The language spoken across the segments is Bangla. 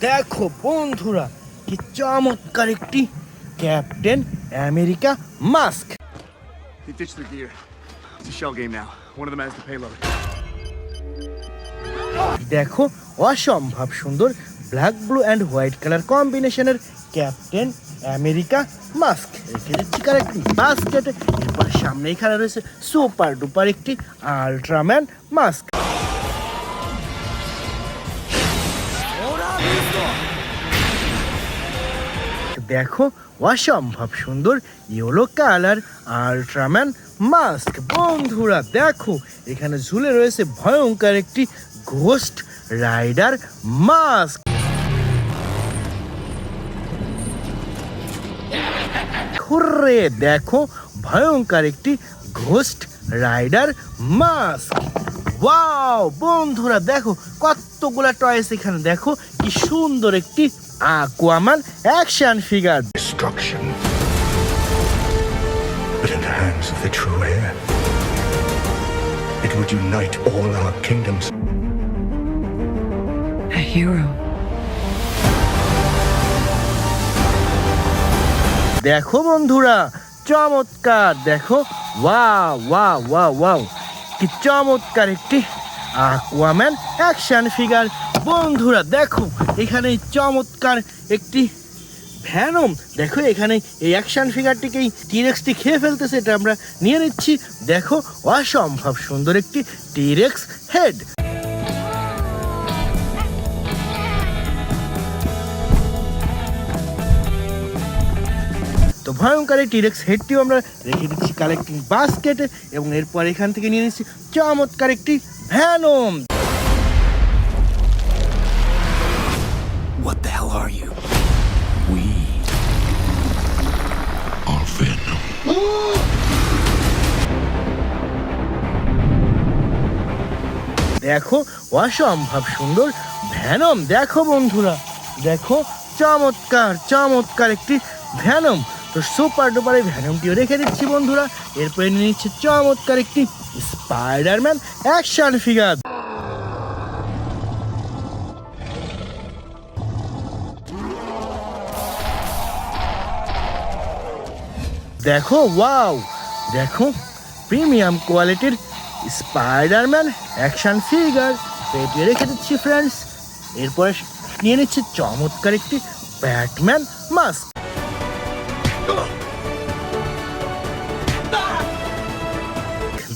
দেখো বন্ধুরা কি চমৎকার একটি captain America mask. He ditched the gear. It's a shell game now. One of them has the payload. দেখো অসম্ভব সুন্দর black blue and white colour কম্বিনেশনের ক্যাপ্টেন আমেরিকা মাস্ক রেখে দিচ্ছি কারেক্টলি বাস্কেটে। এরপর সামনে এখানে রয়েছে সুপার ডুপার একটি আল্ট্রাম্যান মাস্ক। দেখো অসম্ভব সুন্দর ইয়েলো কালার আল্ট্রাম্যান মাস্ক। বন্ধুরা দেখো এখানে ঝুলে রয়েছে ভয়ঙ্কর একটি ঘোস্ট রাইডার মাস্ক। হুররে দেখো ভয়ঙ্কর একটি ঘোস্ট রাইডার মাস্ক। ওয়াও বন্ধুরা দেখো কতগুলা টয়েস এখানে। দেখো কি সুন্দর একটি Aquaman action figure. Destruction, but in the hands of the true heir, it would unite all our kingdoms. A hero. দেখো বন্ধুরা চমৎকার, দেখো ওয়াও ওয়াও ওয়াও ওয়াও কি চমৎকার একটি Aquaman অ্যাকশন ফিগার। বন্ধুরা দেখো এখানে চমৎকার একটি ভ্যানম। দেখো এখানে এই অ্যাকশন ফিগারটিকেই টিরেক্সটি খেয়ে ফেলতেছে, এটা আমরা নিয়ে নিচ্ছি। দেখো অসম্ভব সুন্দর একটি টিরেক্স হেড। তো ভয়ঙ্কর এই টিরেক্স হেডটিও আমরা রেখে দিচ্ছি কালেক্টিং বাস্কেটে এবং এরপর এখান থেকে নিয়ে নিচ্ছি চমৎকার একটি Venom. What the hell are you? We are Venom. দেখো অসম্ভব সুন্দর ভ্যানম। দেখো বন্ধুরা দেখো চমৎকার চমৎকার একটি ভ্যানম। তো সুপার ডুপার এই ভ্যানমটিও রেখে দিচ্ছি বন্ধুরা। এরপরে নিয়ে নিচ্ছে চমৎকার একটি স্পাইডারম্যান অ্যাকশন ফিগার। দেখো ওয়াও দেখো প্রিমিয়াম কোয়ালিটির স্পাইডারম্যান অ্যাকশন ফিগার পেটিয়ে রেখে দিচ্ছি ফ্রেন্ডস। এরপরে নিয়ে নিচ্ছে চমৎকার একটি ব্যাটম্যান মাস্ক।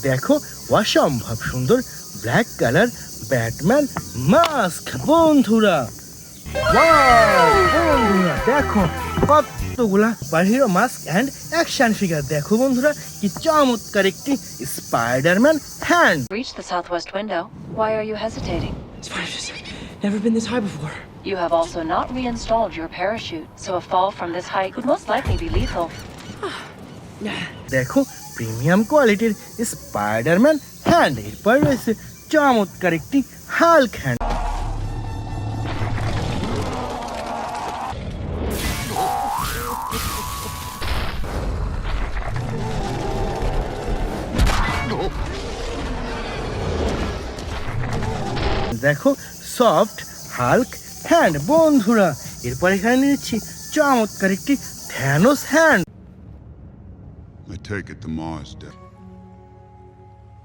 দেখো অসম্ভব সুন্দর ব্ল্যাক কালার ব্যাটম্যান মাস্ক। বন্ধুরা ওয়াও বন্ধুরা দেখো কতগুলা superhero mask and action figure. দেখো বন্ধুরা কি চমৎকার একটি Spiderman hand. Reach the southwest window. Why are you hesitating? It's never been this high before. You have also not reinstalled your parachute, so a fall from this height would most likely be lethal. দেখো প্রিমিয়াম কোয়ালিটির স্পাইডারম্যান হ্যান্ড। এরপর রয়েছে চমৎকার একটি হাল্ক হ্যান্ড। দেখো সফট হাল্ক হ্যান্ড। বন্ধুরা এরপর এখানে নিচ্ছি চমৎকার একটি Thanos hand. I take it the Mars dead.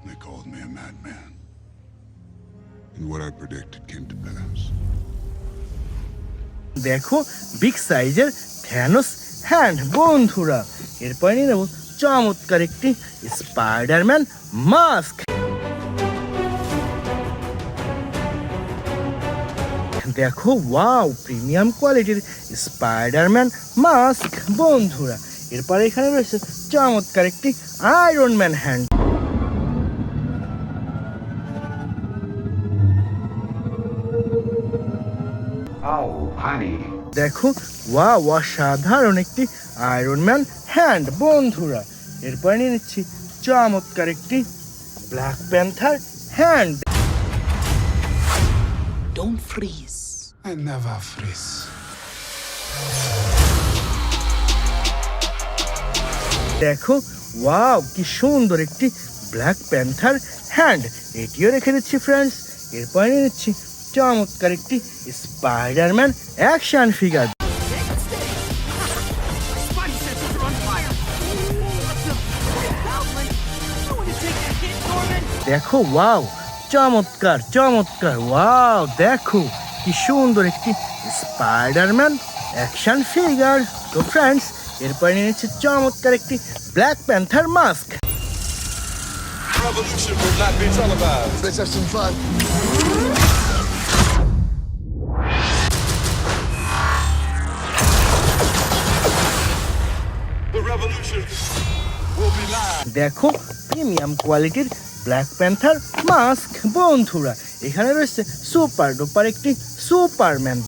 They called me a madman. And what I predicted came to pass. দেখো বিগ সাইজের থ্যানোস হ্যান্ড। বন্ধুরা এরপর নিয়ে নেব চমৎকার একটি স্পাইডারম্যান মাস্ক। দেখো ওয়াও প্রিমিয়াম কোয়ালিটির স্পাইডারম্যান মাস্ক। বন্ধুরা এরপর এখানে রয়েছে চমৎকার একটি আয়রন ম্যান হ্যান্ড। দেখো ওয়াও অসাধারণ একটি আয়রন ম্যান হ্যান্ড। বন্ধুরা এরপর নিয়ে নিচ্ছি চমৎকার একটি black panther hand. Don't freeze. I never freeze. দেখো ওয়াও কি সুন্দর একটি ব্ল্যাক প্যান্থার হ্যান্ড। এটিও রেখে দিচ্ছি ফ্রেন্ডস। এরপর নিয়ে নিচ্ছি চমৎকার একটি স্পাইডারম্যান অ্যাকশন ফিগার। দেখো ওয়াও, চমৎকার চমৎকার, ওয়াও দেখো কি সুন্দর একটি স্পাইডারম্যান অ্যাকশন ফিগার। তো ফ্রেন্ডস, এরপরে নিয়েছে চমৎকার একটি black panther mask. Revolution will not be televised. Let's have some fun. The revolution will be live. দেখো প্রিমিয়াম কোয়ালিটির ব্ল্যাক প্যান্থার মাস্ক বন্ধুরা। এখানে রয়েছে সুপার ডুপার একটি সুপারম্যান।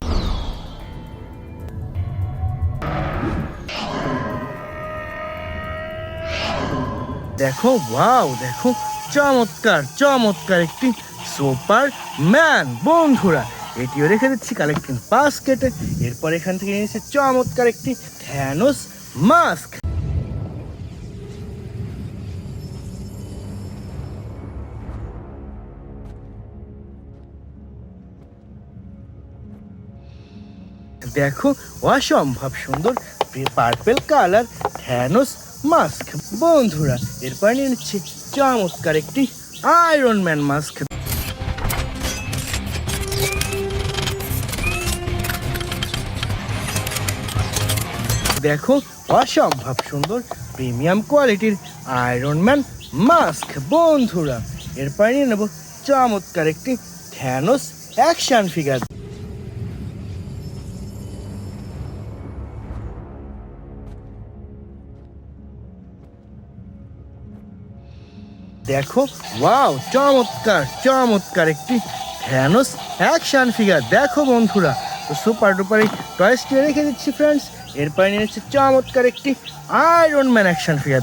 দেখো ওয়াও, দেখো চমৎকার চমৎকার একটি সুপারম্যান বন্ধুরা। এটিও রেখে দিচ্ছি কালেক্টিং বাস্কেটে। এরপর এখান থেকে নিয়েছে চমৎকার একটি থ্যানোস মাস্ক। দেখো অসম্ভব সুন্দর পার্পেল কালার থ্যানোস মাস্ক বন্ধুরা। এরপর নিয়ে নিচ্ছি চমৎকার একটি আয়রন ম্যান মাস্ক। দেখো অসম্ভব সুন্দর প্রিমিয়াম কোয়ালিটির আয়রন ম্যান মাস্ক বন্ধুরা। এরপর নিয়ে নেব চমৎকার একটি থ্যানোস অ্যাকশন ফিগার। দেখো ওয়াও, চমৎকার চমৎকার একটি থ্যানোস অ্যাকশন ফিগার। দেখো বন্ধুরা, তো সুপার ডুপার এই টয়েসটি রেখে দিচ্ছি ফ্রেন্ডস। এরপরে নিয়ে নিচ্ছে চমৎকার একটি আয়রন ম্যান অ্যাকশন ফিগার।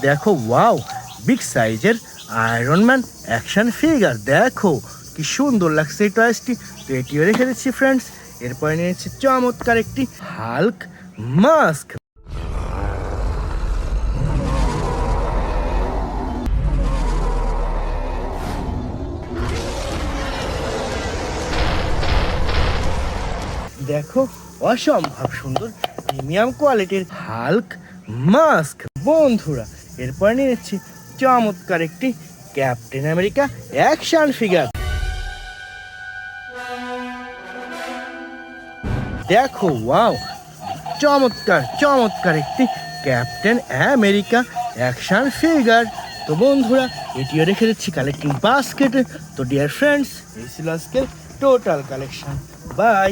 দেখো ওয়াও, বিগ সাইজের আয়রন ম্যান অ্যাকশন ফিগার। দেখো কি সুন্দর লাগছে এই টয়েসটি। তো এটিও রেখে দিচ্ছি ফ্রেন্ডস। এরপরে নিয়েছি চমৎকার একটি হাল্ক মাস্ক। দেখো অসম্ভব সুন্দর প্রিমিয়াম কোয়ালিটির হাল্ক মাস্ক বন্ধুরা। এরপর নিয়েছি চমৎকার একটি ক্যাপ্টেন আমেরিকা অ্যাকশন ফিগার। দেখো ওয়াও, চমৎকার চমৎকার একটি ক্যাপ্টেন আমেরিকা অ্যাকশন ফিগার। তো বন্ধুরা, এটিও রেখে দিচ্ছি কালেক্টিং বাস্কেটে। তো ডিয়ার ফ্রেন্ডস, এই ছিল আজকের টোটাল কালেকশন। বাই।